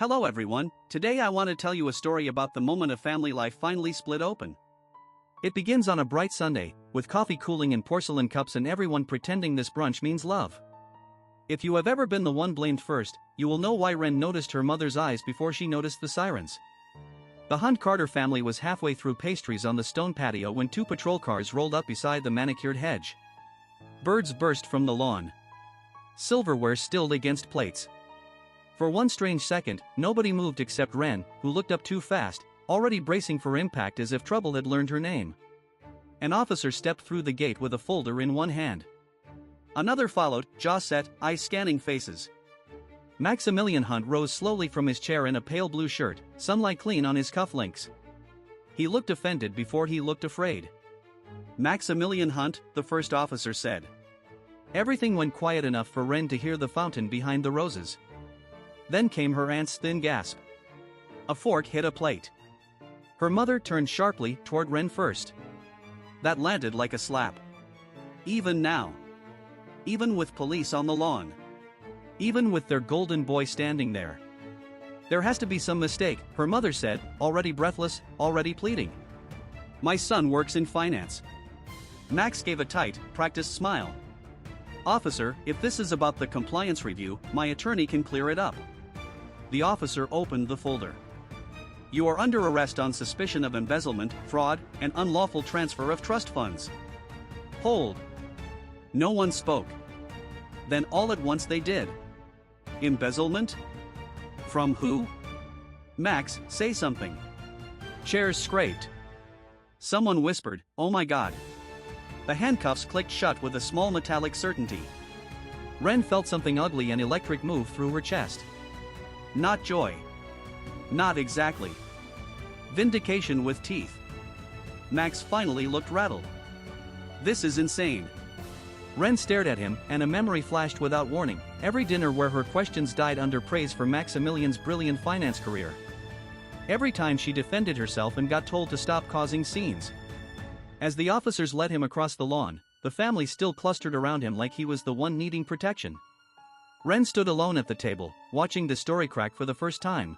Hello everyone, today I want to tell you a story about the moment a family life finally split open. It begins on a bright Sunday, with coffee cooling in porcelain cups and everyone pretending this brunch means love. If you have ever been the one blamed first, you will know why Wren noticed her mother's eyes before she noticed the sirens. The Hunt-Carter family was halfway through pastries on the stone patio when two patrol cars rolled up beside the manicured hedge. Birds burst from the lawn. Silverware stilled against plates. For one strange second, nobody moved except Wren, who looked up too fast, already bracing for impact as if trouble had learned her name. An officer stepped through the gate with a folder in one hand. Another followed, jaw set, eyes scanning faces. Maximilian Hunt rose slowly from his chair in a pale blue shirt, sunlight clean on his cufflinks. He looked offended before he looked afraid. "Maximilian Hunt," the first officer said. Everything went quiet enough for Wren to hear the fountain behind the roses. Then came her aunt's thin gasp. A fork hit a plate. Her mother turned sharply toward Wren first. That landed like a slap. Even now. Even with police on the lawn. Even with their golden boy standing there. "There has to be some mistake," her mother said, already breathless, already pleading. "My son works in finance." Max gave a tight, practiced smile. "Officer, if this is about the compliance review, my attorney can clear it up." The officer opened the folder. "You are under arrest on suspicion of embezzlement, fraud, and unlawful transfer of trust funds." Hold. No one spoke. Then all at once they did. Embezzlement? From who? "Max, say something." Chairs scraped. Someone whispered, "Oh my God." The handcuffs clicked shut with a small metallic certainty. Wren felt something ugly and electric move through her chest. Not joy. Not exactly. Vindication with teeth. Max finally looked rattled. "This is insane." Wren stared at him, and a memory flashed without warning, every dinner where her questions died under praise for Maximilian's brilliant finance career. Every time she defended herself and got told to stop causing scenes. As the officers led him across the lawn, the family still clustered around him like he was the one needing protection. Wren stood alone at the table, watching the story crack for the first time.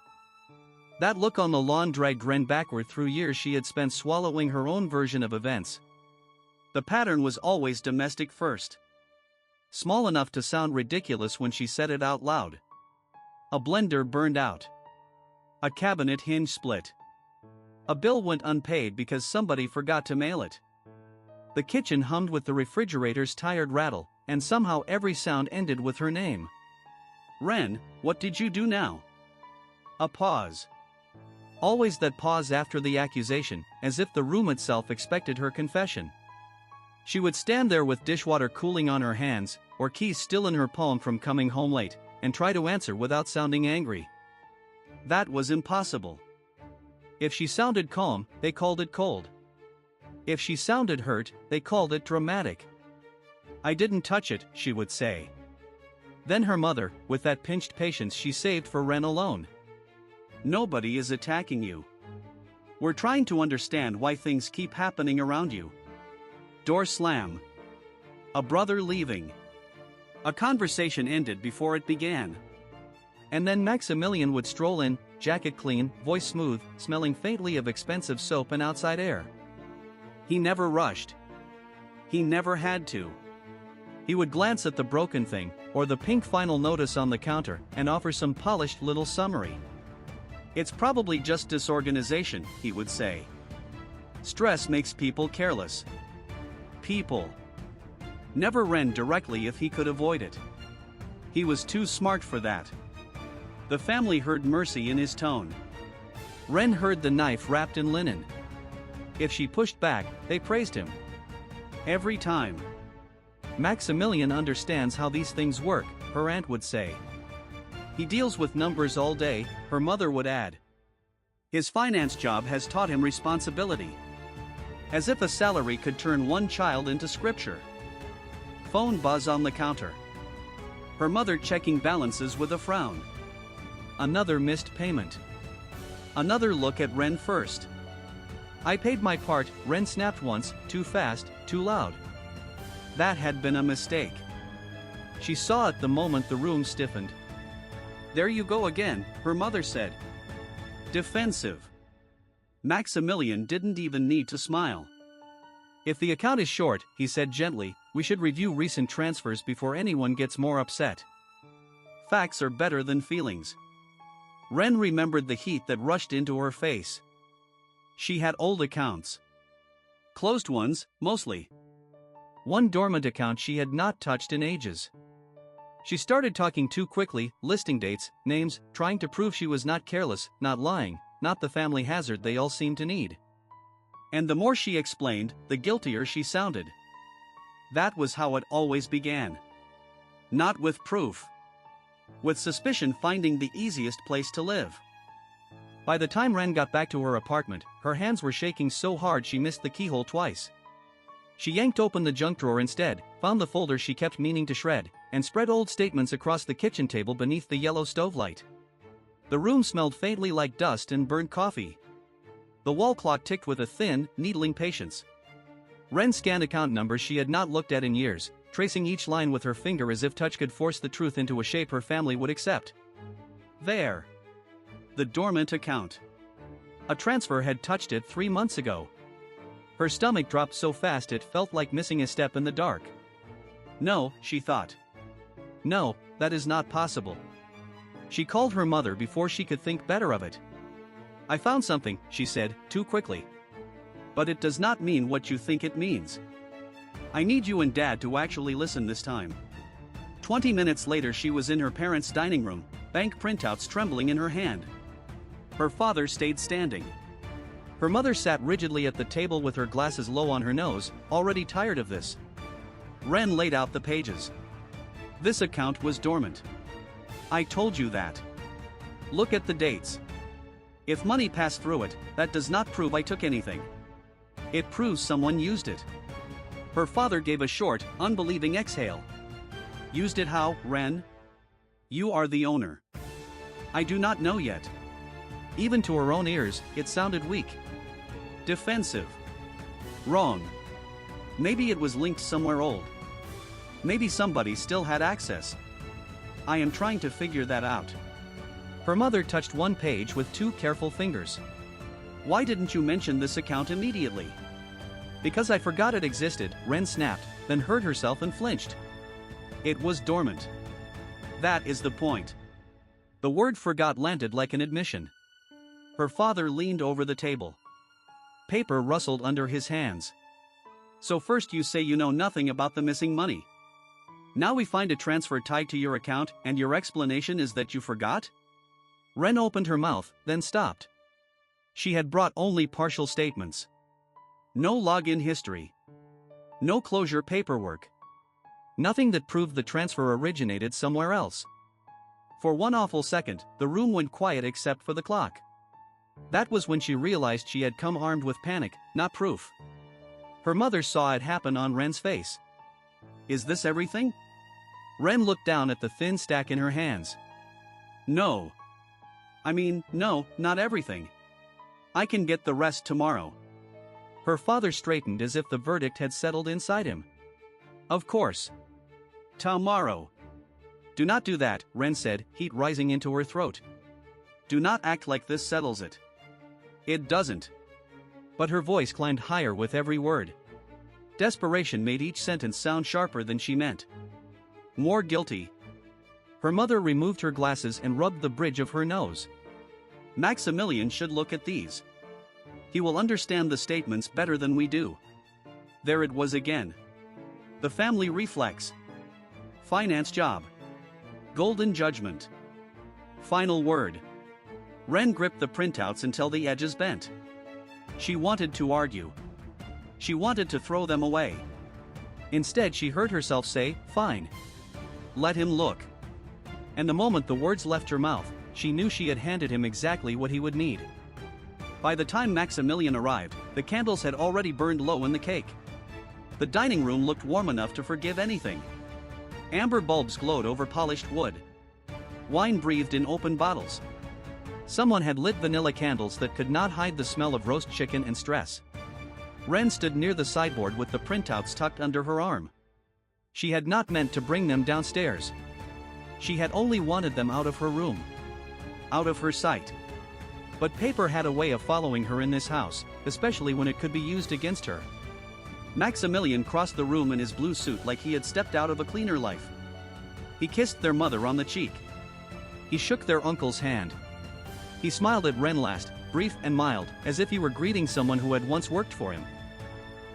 That look on the lawn dragged Wren backward through years she had spent swallowing her own version of events. The pattern was always domestic first. Small enough to sound ridiculous when she said it out loud. A blender burned out. A cabinet hinge split. A bill went unpaid because somebody forgot to mail it. The kitchen hummed with the refrigerator's tired rattle, and somehow every sound ended with her name. "Wren, what did you do now?" A pause. Always that pause after the accusation, as if the room itself expected her confession. She would stand there with dishwater cooling on her hands, or keys still in her palm from coming home late, and try to answer without sounding angry. That was impossible. If she sounded calm, they called it cold. If she sounded hurt, they called it dramatic. "I didn't touch it," she would say. Then her mother, with that pinched patience she saved for Wren alone. "Nobody is attacking you. We're trying to understand why things keep happening around you." Door slam. A brother leaving. A conversation ended before it began. And then Maximilian would stroll in, jacket clean, voice smooth, smelling faintly of expensive soap and outside air. He never rushed. He never had to. He would glance at the broken thing, or the pink final notice on the counter, and offer some polished little summary. "It's probably just disorganization," he would say. "Stress makes people careless." People. Never Wren directly if he could avoid it. He was too smart for that. The family heard mercy in his tone. Wren heard the knife wrapped in linen. If she pushed back, they praised him. Every time. "Maximilian understands how these things work," her aunt would say. "He deals with numbers all day," her mother would add. "His finance job has taught him responsibility." As if a salary could turn one child into scripture. Phone buzz on the counter. Her mother checking balances with a frown. Another missed payment. Another look at Wren first. "I paid my part," Wren snapped once, too fast, too loud. That had been a mistake. She saw it the moment the room stiffened. There you go again, her mother said. Defensive. Maximilian didn't even need to smile. If the account is short, he said gently, we should review recent transfers before anyone gets more upset. Facts are better than feelings. Ren remembered the heat that rushed into her face. She had old accounts. Closed ones, mostly. One dormant account she had not touched in ages. She started talking too quickly, listing dates, names, trying to prove she was not careless, not lying, not the family hazard they all seemed to need. And the more she explained, the guiltier she sounded. That was how it always began. Not with proof. With suspicion finding the easiest place to live. By the time Ren got back to her apartment, her hands were shaking so hard she missed the keyhole twice. She yanked open the junk drawer instead, found the folder she kept meaning to shred, and spread old statements across the kitchen table beneath the yellow stove light. The room smelled faintly like dust and burnt coffee. The wall clock ticked with a thin, needling patience. Ren scanned account numbers she had not looked at in years, tracing each line with her finger as if touch could force the truth into a shape her family would accept. There. The dormant account. A transfer had touched it 3 months ago. Her stomach dropped so fast it felt like missing a step in the dark. No, she thought. No, that is not possible. She called her mother before she could think better of it. I found something, she said, too quickly. But it does not mean what you think it means. I need you and Dad to actually listen this time. 20 minutes later she was in her parents' dining room, bank printouts trembling in her hand. Her father stayed standing. Her mother sat rigidly at the table with her glasses low on her nose, already tired of this. Ren laid out the pages. This account was dormant. I told you that. Look at the dates. If money passed through it, that does not prove I took anything. It proves someone used it. Her father gave a short, unbelieving exhale. Used it how, Ren? You are the owner. I do not know yet. Even to her own ears, it sounded weak. Defensive. Wrong. Maybe it was linked somewhere old. Maybe somebody still had access. I am trying to figure that out. Her mother touched one page with 2 careful fingers. Why didn't you mention this account immediately? Because I forgot it existed, Ren snapped, then heard herself and flinched. It was dormant. That is the point. The word forgot landed like an admission. Her father leaned over the table. Paper rustled under his hands. So first you say you know nothing about the missing money. Now we find a transfer tied to your account, and your explanation is that you forgot? Ren opened her mouth, then stopped. She had brought only partial statements. No login history. No closure paperwork. Nothing that proved the transfer originated somewhere else. For one awful second, the room went quiet except for the clock. That was when she realized she had come armed with panic, not proof. Her mother saw it happen on Ren's face. Is this everything? Ren looked down at the thin stack in her hands. No. No, not everything. I can get the rest tomorrow. Her father straightened as if the verdict had settled inside him. Of course. Tomorrow. Do not do that, Ren said, heat rising into her throat. Do not act like this settles it. It doesn't. But her voice climbed higher with every word. Desperation made each sentence sound sharper than she meant. More guilty. Her mother removed her glasses and rubbed the bridge of her nose. Maximilian should look at these. He will understand the statements better than we do. There it was again. The family reflex. Finance job. Golden judgment. Final word. Ren gripped the printouts until the edges bent. She wanted to argue. She wanted to throw them away. Instead she heard herself say, fine. Let him look. And the moment the words left her mouth, she knew she had handed him exactly what he would need. By the time Maximilian arrived, the candles had already burned low in the cake. The dining room looked warm enough to forgive anything. Amber bulbs glowed over polished wood. Wine breathed in open bottles. Someone had lit vanilla candles that could not hide the smell of roast chicken and stress. Ren stood near the sideboard with the printouts tucked under her arm. She had not meant to bring them downstairs. She had only wanted them out of her room. Out of her sight. But paper had a way of following her in this house, especially when it could be used against her. Maximilian crossed the room in his blue suit like he had stepped out of a cleaner life. He kissed their mother on the cheek. He shook their uncle's hand. He smiled at Ren last, brief and mild, as if he were greeting someone who had once worked for him.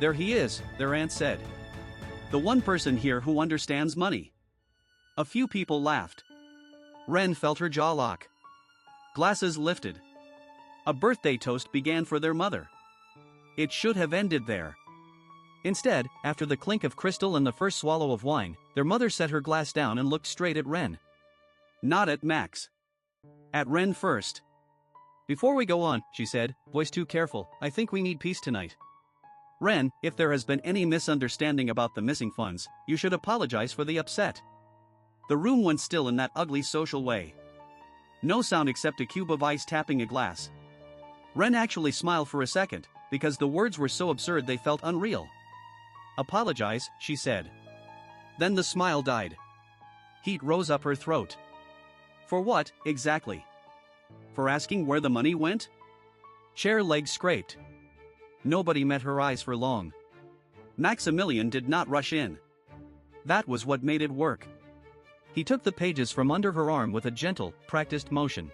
There he is, their aunt said. The one person here who understands money. A few people laughed. Ren felt her jaw lock. Glasses lifted. A birthday toast began for their mother. It should have ended there. Instead, after the clink of crystal and the first swallow of wine, their mother set her glass down and looked straight at Ren. Not at Max. At Ren first. Before we go on, she said, voice too careful, I think we need peace tonight. Ren, if there has been any misunderstanding about the missing funds, you should apologize for the upset. The room went still in that ugly social way. No sound except a cube of ice tapping a glass. Ren actually smiled for a second, because the words were so absurd they felt unreal. Apologize, she said. Then the smile died. Heat rose up her throat. For what, exactly? For asking where the money went? Chair legs scraped. Nobody met her eyes for long. Maximilian did not rush in. That was what made it work. He took the pages from under her arm with a gentle, practiced motion.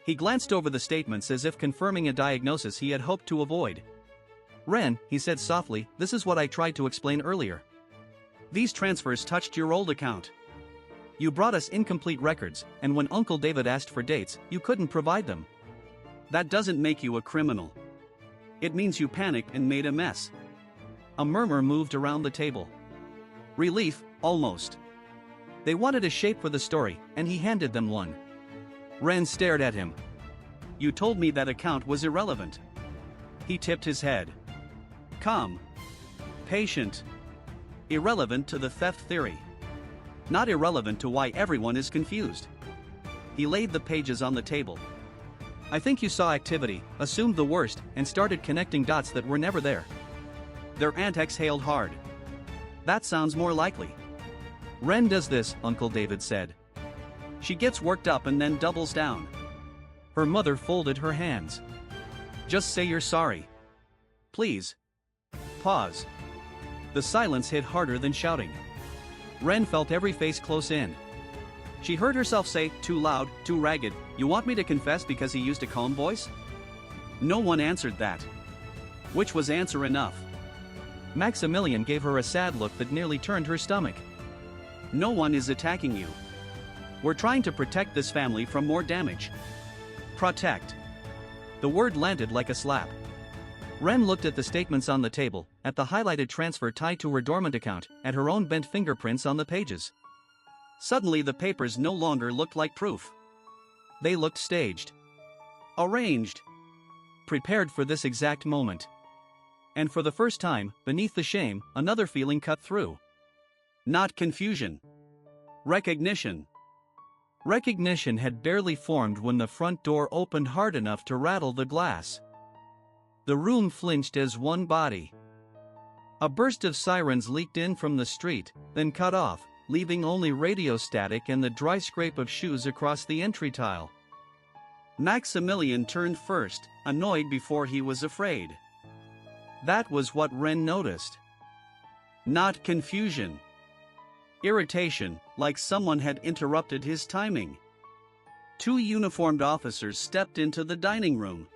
He glanced over the statements as if confirming a diagnosis he had hoped to avoid. Ren, he said softly, this is what I tried to explain earlier. These transfers touched your old account. You brought us incomplete records, and when Uncle David asked for dates, you couldn't provide them. That doesn't make you a criminal. It means you panicked and made a mess. A murmur moved around the table. Relief, almost. They wanted a shape for the story, and he handed them one. Ren stared at him. You told me that account was irrelevant. He tipped his head. Calm. Patient. Irrelevant to the theft theory. Not irrelevant to why everyone is confused. He laid the pages on the table. I think you saw activity, assumed the worst, and started connecting dots that were never there. Their aunt exhaled hard. That sounds more likely. Ren does this, Uncle David said. She gets worked up and then doubles down. Her mother folded her hands. Just say you're sorry. Please. Pause. The silence hit harder than shouting. Ren felt every face close in. She heard herself say, too loud, too ragged, you want me to confess because he used a calm voice? No one answered that. Which was answer enough. Maximilian gave her a sad look that nearly turned her stomach. No one is attacking you. We're trying to protect this family from more damage. Protect. The word landed like a slap. Ren looked at the statements on the table, at the highlighted transfer tied to her dormant account, at her own bent fingerprints on the pages. Suddenly the papers no longer looked like proof. They looked staged. Arranged. Prepared for this exact moment. And for the first time, beneath the shame, another feeling cut through. Not confusion. Recognition. Recognition had barely formed when the front door opened hard enough to rattle the glass. The room flinched as one body. A burst of sirens leaked in from the street, then cut off, leaving only radio static and the dry scrape of shoes across the entry tile. Maximilian turned first, annoyed before he was afraid. That was what Ren noticed. Not confusion. Irritation, like someone had interrupted his timing. Two uniformed officers stepped into the dining room.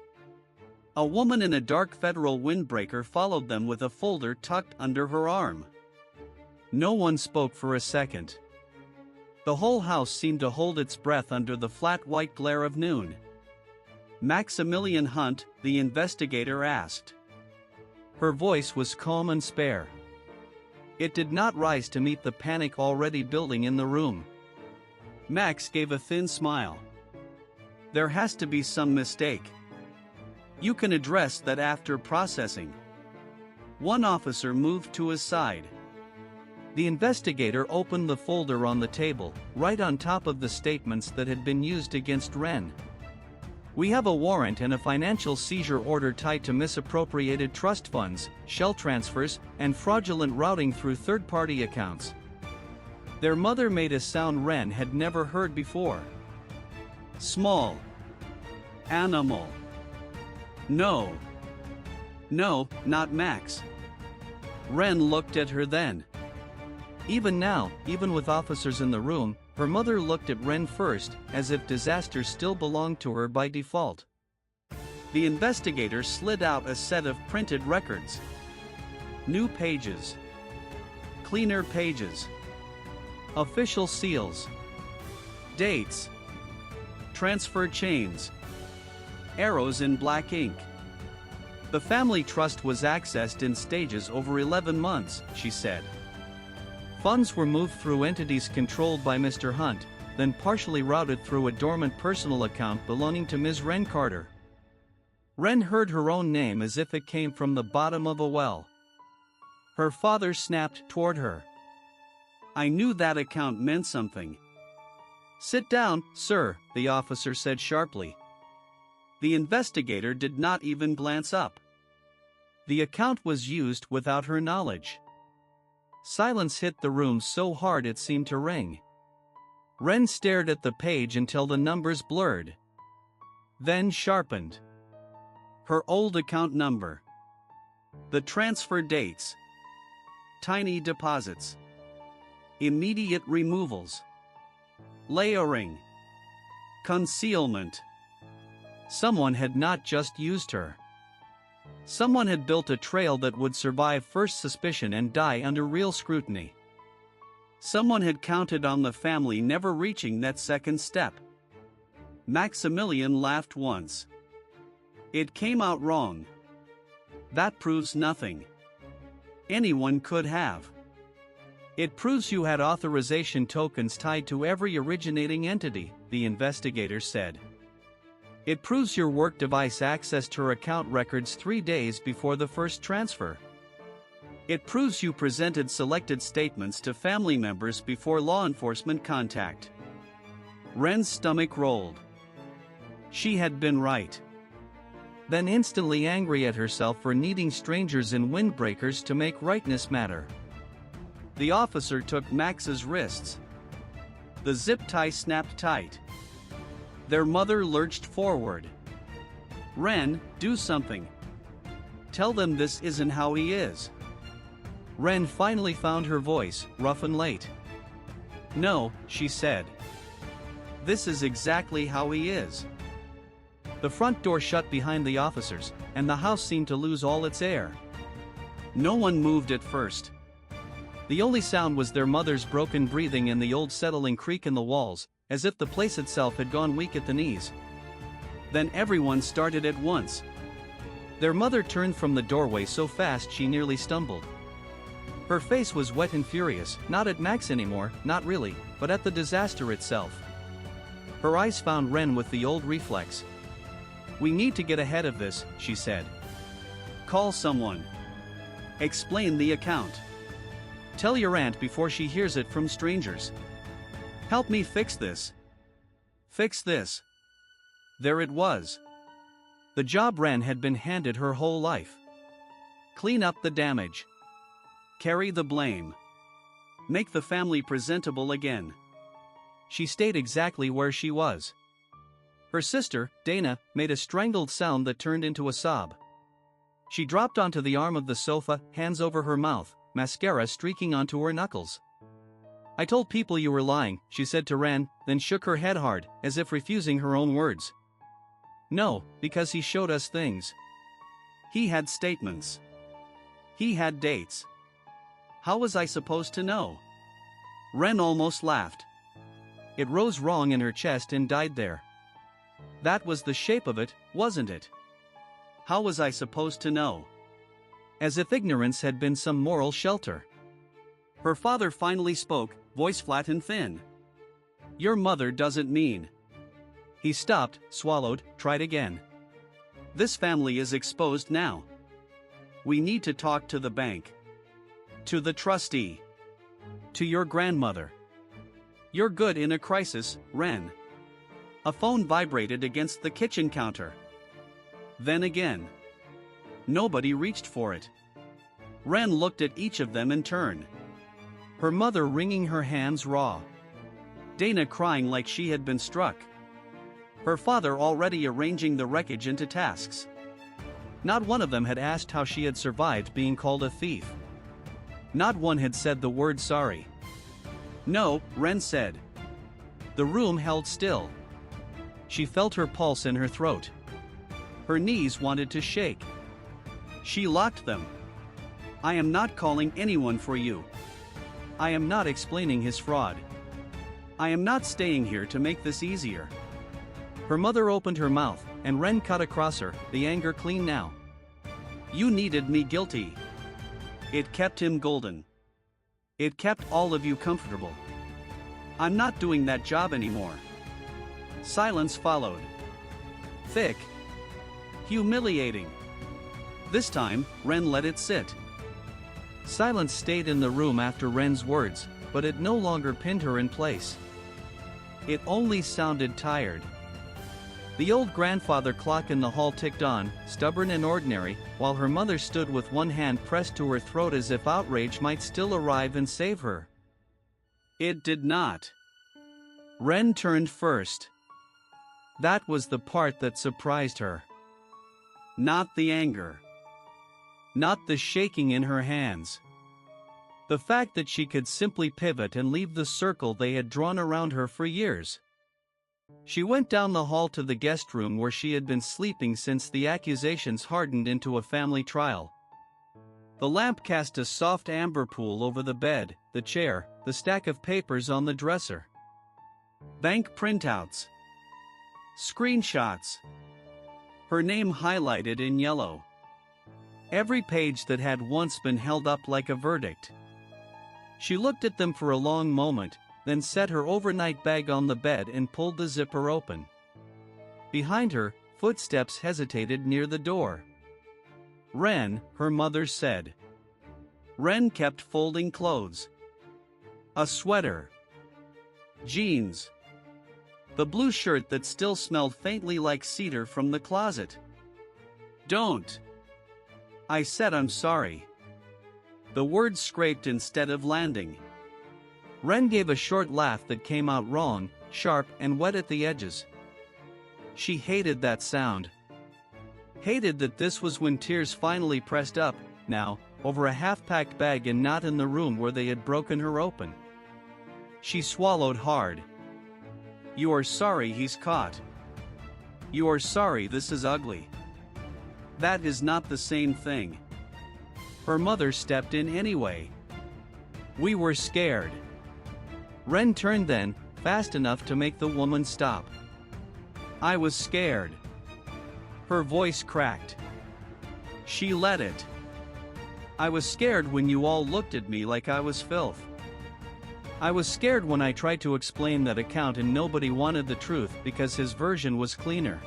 A woman in a dark federal windbreaker followed them with a folder tucked under her arm. No one spoke for a second. The whole house seemed to hold its breath under the flat white glare of noon. Maximilian Hunt, the investigator, asked. Her voice was calm and spare. It did not rise to meet the panic already building in the room. Max gave a thin smile. There has to be some mistake. You can address that after processing. One officer moved to his side. The investigator opened the folder on the table, right on top of the statements that had been used against Ren. We have a warrant and a financial seizure order tied to misappropriated trust funds, shell transfers, and fraudulent routing through third-party accounts. Their mother made a sound Wren had never heard before. Small. Animal. No. No, not Max. Wren looked at her then. Even now, even with officers in the room, her mother looked at Wren first, as if disaster still belonged to her by default. The investigator slid out a set of printed records. New pages. Cleaner pages. Official seals. Dates. Transfer chains. Arrows in black ink. The family trust was accessed in stages over 11 months, she said. Funds were moved through entities controlled by Mr. Hunt, then partially routed through a dormant personal account belonging to Ms. Wren Carter. Wren heard her own name as if it came from the bottom of a well. Her father snapped toward her. I knew that account meant something. Sit down, sir, the officer said sharply. The investigator did not even glance up. The account was used without her knowledge. Silence hit the room so hard it seemed to ring. Wren stared at the page until the numbers blurred. Then sharpened. Her old account number. The transfer dates. Tiny deposits. Immediate removals. Layering. Concealment. Someone had not just used her. Someone had built a trail that would survive first suspicion and die under real scrutiny. Someone had counted on the family never reaching that second step. Maximilian laughed once. It came out wrong. That proves nothing. Anyone could have. It proves you had authorization tokens tied to every originating entity, the investigator said. It proves your work device accessed her account records 3 days before the first transfer. It proves you presented selected statements to family members before law enforcement contact. Wren's stomach rolled. She had been right. Then instantly angry at herself for needing strangers in windbreakers to make rightness matter. The officer took Max's wrists. The zip tie snapped tight. Their mother lurched forward. Wren, do something. Tell them this isn't how he is. Wren finally found her voice, rough and late. No, she said. This is exactly how he is. The front door shut behind the officers, and the house seemed to lose all its air. No one moved at first. The only sound was their mother's broken breathing and the old settling creak in the walls, as if the place itself had gone weak at the knees. Then everyone started at once. Their mother turned from the doorway so fast she nearly stumbled. Her face was wet and furious, not at Max anymore, not really, but at the disaster itself. Her eyes found Wren with the old reflex. We need to get ahead of this, she said. Call someone. Explain the account. Tell your aunt before she hears it from strangers. Help me fix this. Fix this. There it was. The job Wren had been handed her whole life. Clean up the damage. Carry the blame. Make the family presentable again. She stayed exactly where she was. Her sister, Dana, made a strangled sound that turned into a sob. She dropped onto the arm of the sofa, hands over her mouth, mascara streaking onto her knuckles. I told people you were lying, she said to Wren, then shook her head hard, as if refusing her own words. No, because he showed us things. He had statements. He had dates. How was I supposed to know? Wren almost laughed. It rose wrong in her chest and died there. That was the shape of it, wasn't it? How was I supposed to know? As if ignorance had been some moral shelter. Her father finally spoke, voice flat and thin. Your mother doesn't mean. He stopped, swallowed, tried again. This family is exposed now. We need to talk to the bank. To the trustee. To your grandmother. You're good in a crisis, Wren. A phone vibrated against the kitchen counter. Then again. Nobody reached for it. Wren looked at each of them in turn. her mother wringing her hands raw. Dana crying like she had been struck. Her father already arranging the wreckage into tasks. Not one of them had asked how she had survived being called a thief. Not one had said the word sorry. No, Ren said. The room held still. She felt her pulse in her throat. Her knees wanted to shake. She locked them. I am not calling anyone for you. I am not explaining his fraud. I am not staying here to make this easier. Her mother opened her mouth, and Ren cut across her, the anger clean now. You needed me guilty. It kept him golden. It kept all of you comfortable. I'm not doing that job anymore. Silence followed. Thick. Humiliating. This time, Ren let it sit. Silence stayed in the room after Ren's words, but it no longer pinned her in place. It only sounded tired. The old grandfather clock in the hall ticked on, stubborn and ordinary, while her mother stood with one hand pressed to her throat as if outrage might still arrive and save her. It did not. Ren turned first. That was the part that surprised her. Not the anger. Not the shaking in her hands. The fact that she could simply pivot and leave the circle they had drawn around her for years. She went down the hall to the guest room where she had been sleeping since the accusations hardened into a family trial. The lamp cast a soft amber pool over the bed, the chair, the stack of papers on the dresser. Bank printouts. Screenshots. Her name highlighted in yellow. Every page that had once been held up like a verdict. She looked at them for a long moment, then set her overnight bag on the bed and pulled the zipper open. Behind her, footsteps hesitated near the door. Ren, her mother said. Ren kept folding clothes. A sweater. Jeans. The blue shirt that still smelled faintly like cedar from the closet. Don't. I said I'm sorry. The words scraped instead of landing. Ren gave a short laugh that came out wrong, sharp and wet at the edges. She hated that sound. Hated that this was when tears finally pressed up, now, over a half-packed bag and not in the room where they had broken her open. She swallowed hard. You are sorry he's caught. You are sorry this is ugly. That is not the same thing. Her mother stepped in anyway. We were scared. Ren turned then, fast enough to make the woman stop. I was scared. Her voice cracked. She let it. I was scared when you all looked at me like I was filth. I was scared when I tried to explain that account and nobody wanted the truth because his version was cleaner.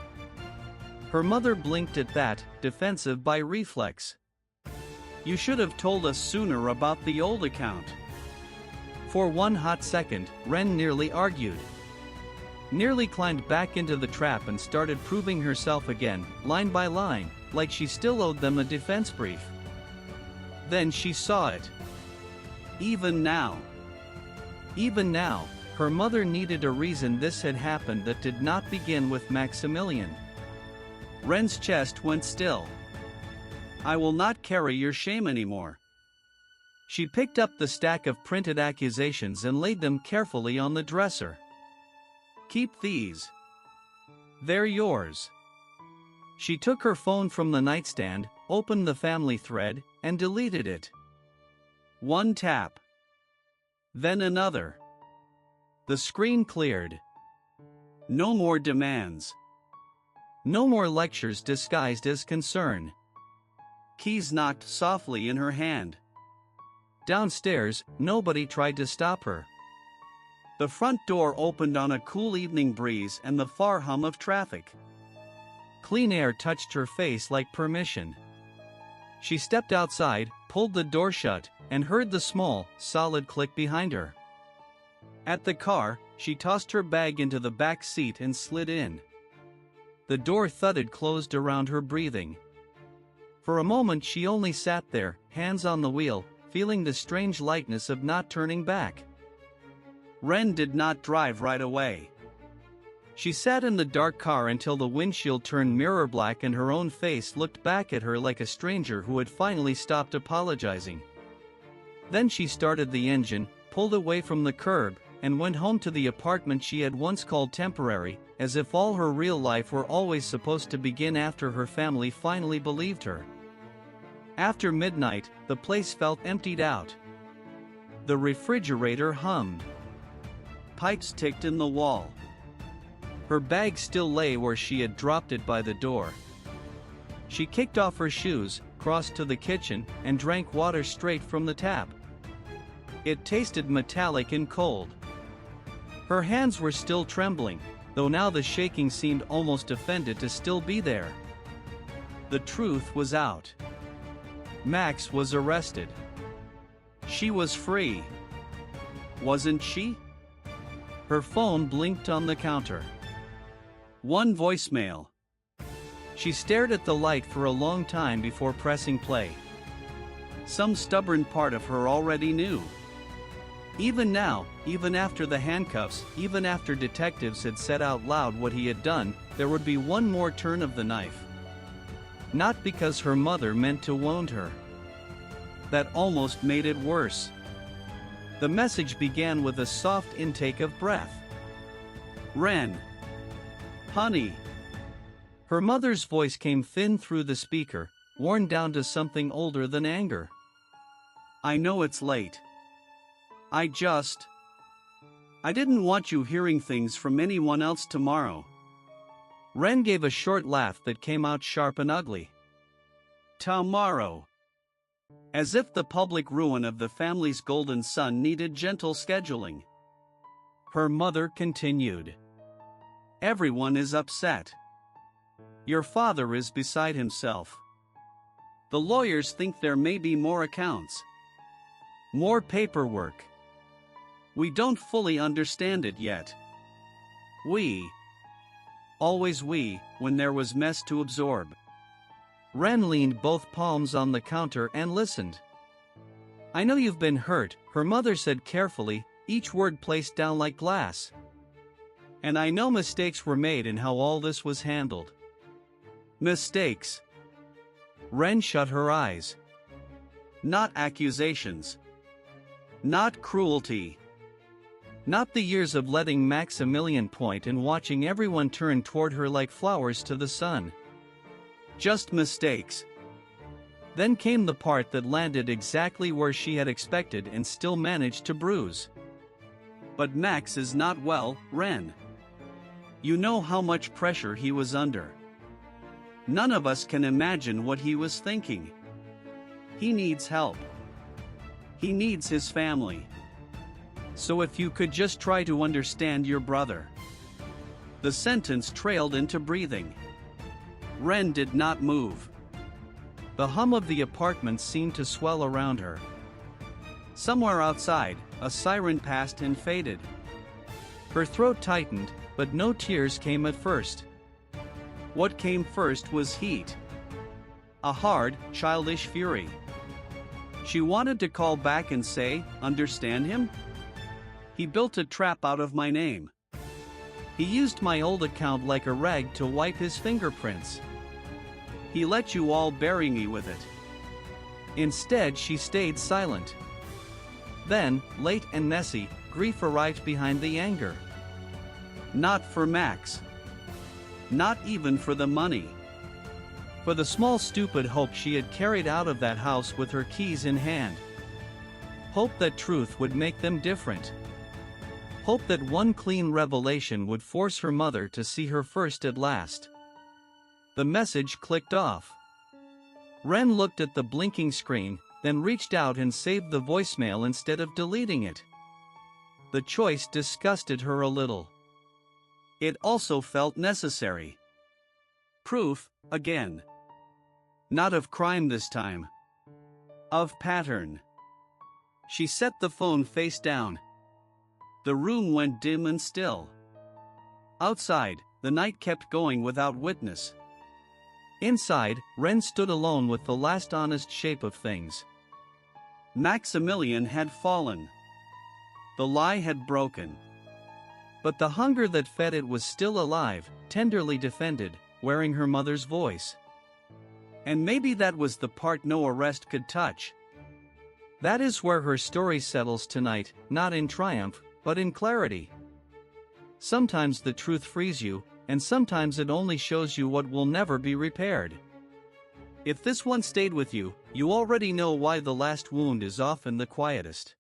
Her mother blinked at that, defensive by reflex. You should have told us sooner about the old account. For one hot second, Ren nearly argued. Nearly climbed back into the trap and started proving herself again, line by line, like she still owed them a defense brief. Then she saw it. Even now, her mother needed a reason this had happened that did not begin with Maximilian. Ren's chest went still. I will not carry your shame anymore. She picked up the stack of printed accusations and laid them carefully on the dresser. Keep these. They're yours. She took her phone from the nightstand, opened the family thread, and deleted it. One tap. Then another. The screen cleared. No more demands. No more lectures disguised as concern. Keys knocked softly in her hand. Downstairs, nobody tried to stop her. The front door opened on a cool evening breeze and the far hum of traffic. Clean air touched her face like permission. She stepped outside, pulled the door shut, and heard the small, solid click behind her. At the car, she tossed her bag into the back seat and slid in. The door thudded closed around her breathing. For a moment she only sat there, hands on the wheel, feeling the strange lightness of not turning back. Ren did not drive right away. She sat in the dark car until the windshield turned mirror black and her own face looked back at her like a stranger who had finally stopped apologizing. Then she started the engine, pulled away from the curb, and went home to the apartment she had once called temporary, as if all her real life were always supposed to begin after her family finally believed her. After midnight, the place felt emptied out. The refrigerator hummed. Pipes ticked in the wall. Her bag still lay where she had dropped it by the door. She kicked off her shoes, crossed to the kitchen, and drank water straight from the tap. It tasted metallic and cold. Her hands were still trembling, though now the shaking seemed almost offended to still be there. The truth was out. Max was arrested. She was free. Wasn't she? Her phone blinked on the counter. One voicemail. She stared at the light for a long time before pressing play. Some stubborn part of her already knew. Even now, even after the handcuffs, even after detectives had said out loud what he had done, there would be one more turn of the knife. Not because her mother meant to wound her. That almost made it worse. The message began with a soft intake of breath. Ren. Honey. Her mother's voice came thin through the speaker, worn down to something older than anger. I know it's late. I didn't want you hearing things from anyone else tomorrow. Ren gave a short laugh that came out sharp and ugly. Tomorrow. As if the public ruin of the family's golden son needed gentle scheduling. Her mother continued. Everyone is upset. Your father is beside himself. The lawyers think there may be more accounts. More paperwork. We don't fully understand it yet. Always we, when there was mess to absorb. Ren leaned both palms on the counter and listened. I know you've been hurt, her mother said carefully, each word placed down like glass. And I know mistakes were made in how all this was handled. Mistakes. Ren shut her eyes. Not accusations. Not cruelty. Not the years of letting Maximilian point and watching everyone turn toward her like flowers to the sun. Just mistakes. Then came the part that landed exactly where she had expected and still managed to bruise. But Max is not well, Ren. You know how much pressure he was under. None of us can imagine what he was thinking. He needs help. He needs his family. So if you could just try to understand your brother. The sentence trailed into breathing. Ren did not move. The hum of the apartment seemed to swell around her. Somewhere outside, a siren passed and faded. Her throat tightened, but no tears came at first. What came first was heat. A hard, childish fury. She wanted to call back and say, understand him? He built a trap out of my name. He used my old account like a rag to wipe his fingerprints. He let you all bury me with it. Instead, she stayed silent. Then, late and messy, grief arrived behind the anger. Not for Max. Not even for the money. For the small stupid hope she had carried out of that house with her keys in hand. Hope that truth would make them different. Hope that one clean revelation would force her mother to see her first at last. The message clicked off. Ren looked at the blinking screen, then reached out and saved the voicemail instead of deleting it. The choice disgusted her a little. It also felt necessary. Proof, again. Not of crime this time. Of pattern. She set the phone face down. The room went dim and still. Outside, the night kept going without witness. Inside, Ren stood alone with the last honest shape of things. Maximilian had fallen. The lie had broken. But the hunger that fed it was still alive, tenderly defended, wearing her mother's voice. And maybe that was the part no arrest could touch. That is where her story settles tonight, not in triumph, but in clarity. Sometimes the truth frees you, and sometimes it only shows you what will never be repaired. If this one stayed with you, you already know why the last wound is often the quietest.